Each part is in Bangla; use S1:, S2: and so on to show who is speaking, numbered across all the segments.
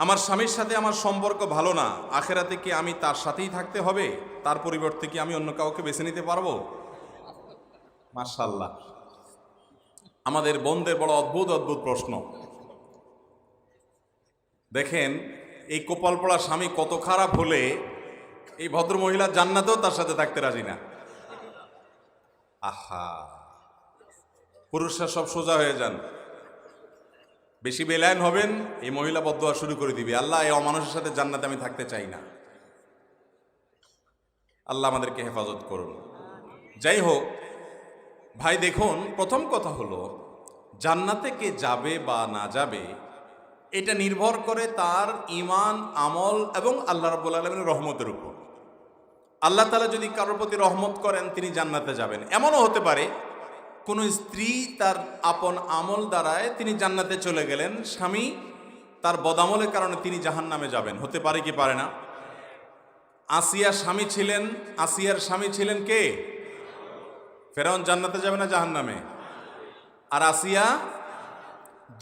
S1: আমার স্বামীর সাথে আমার সম্পর্ক ভালো না, আখেরাতে কি আমি তার সাথেই থাকতে হবে? তার পরিবর্তে কি আমি অন্য কাউকে বেছে নিতে পারবো? মাশাআল্লাহ, আমাদের বোনদের বড় অদ্ভুত অদ্ভুত প্রশ্ন। দেখেন, এই কপাল পড়া স্বামী কত খারাপ হলে এই ভদ্র মহিলা জান্নাতেও তার সাথে থাকতে রাজি না। আহা, পুরুষরা সব সোজা হয়ে যান, বেশি বেলায়েন হবেন, এই মহিলা বদদোয়া শুরু করে দিবে, আল্লাহ এই অমানুষের সাথে জান্নাতে আমি থাকতে চাই না। আল্লাহ আমাদেরকে হেফাজত করুন। যাই হোক ভাই, দেখুন, প্রথম কথা হলো জান্নাতে কে যাবে বা না যাবে এটা নির্ভর করে তার ঈমান, আমল এবং আল্লাহ রাব্বুল আলামিনের রহমতের উপর। আল্লাহ তাআলা যদি কারোর প্রতি রহমত করেন তিনি জান্নাতে যাবেন। এমনও হতে পারে কোনো স্ত্রী তার আপন আমল দ্বারায় তিনি জান্নাতে চলে গেলেন, স্বামী তার বদামলের কারণে তিনি জাহান্নামে যাবেন। হতে পারে কি পারে না? আসিয়ার স্বামী ছিলেন কে? ফেরাউন জান্নাতে যাবে না জাহান্নামে? আর আসিয়া,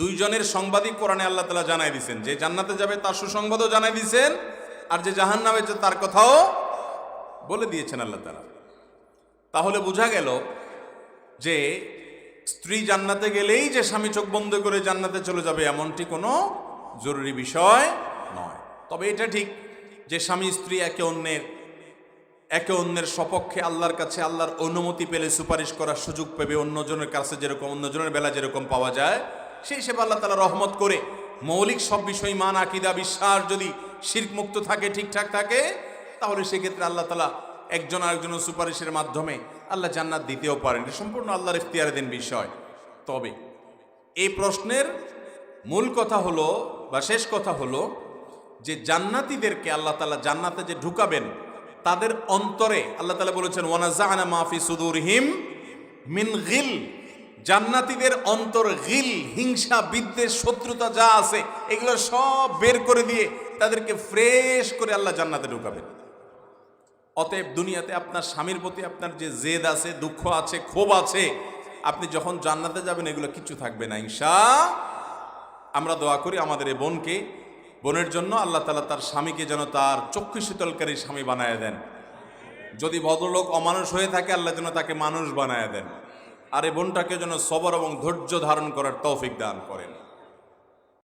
S1: দুইজনের সংবাদই কোরআনে আল্লাহ তাআলা জানাই দিয়েছেন, যে জান্নাতে যাবে তার সুসংবাদও জানাই দিয়েছেন, আর যে জাহান্নামে যাবে তার কথাও বলে দিয়েছেন আল্লাহ তাআলা। তাহলে বোঝা গেল যে স্ত্রী জান্নাতে গেলেই যে স্বামী চোখ বন্ধ করে জান্নাতে চলে যাবে এমনটি কোনো জরুরি বিষয় নয়। তবে এটা ঠিক যে স্বামী স্ত্রী একে অন্যের সপক্ষে আল্লাহর কাছে আল্লাহর অনুমতি পেলে সুপারিশ করার সুযোগ পাবে, অন্যজনের কাছে যেরকম অন্যজনের বেলা যেরকম পাওয়া যায়, সেই হিসেবে আল্লাহ তাআলা রহমত করে মৌলিক সব বিষয়, মান, আকীদা, বিশ্বাস যদি শিরক মুক্ত থাকে, ঠিকঠাক থাকে, তাহলে সেক্ষেত্রে আল্লাহ তাআলা একজন আরেকজনের সুপারিশের মাধ্যমে আল্লাহ জান্নাত দিতেও পারেন। এটা সম্পূর্ণ আল্লাহর ইখতিয়ারাধীন বিষয়। তবে এই প্রশ্নের মূল কথা হলো বা শেষ কথা হলো যে জান্নাতীদেরকে আল্লাহ তাআলা জান্নাতে যে ঢুকাবেন তাদের অন্তরে আল্লাহ তাআলা বলেছেন ওয়ানাযা'না মা ফি সুদুরহিম মিন গিল। জান্নাতীদের অন্তর গিল, হিংসা, বিদ্বেষ, শত্রুতা যা আছে এগুলো সব বের করে দিয়ে তাদেরকে ফ্রেশ করে আল্লাহ জান্নাতে ঢুকাবেন। অতএব দুনিয়াতে আপনার স্বামীর প্রতি আপনার যে জেদ আছে, দুঃখ আছে, ক্ষোভ আছে, আপনি যখন জান্নাতে যাবেন এগুলো কিচ্ছু থাকবে না ইনশাআল্লাহ। আমরা দোয়া করি আমাদের এই বোনের জন্য আল্লাহ তাআলা তার স্বামীকে যেন তার চক্ষু শীতলকারী স্বামী বানায় দেন। যদি ভদ্রলোক অমানুষ হয়ে থাকে আল্লাহ যেন তাকে মানুষ বানায় দেন। আর এই বোনটাকে যেন সবর এবং ধৈর্য ধারণ করার তৌফিক দান করেন।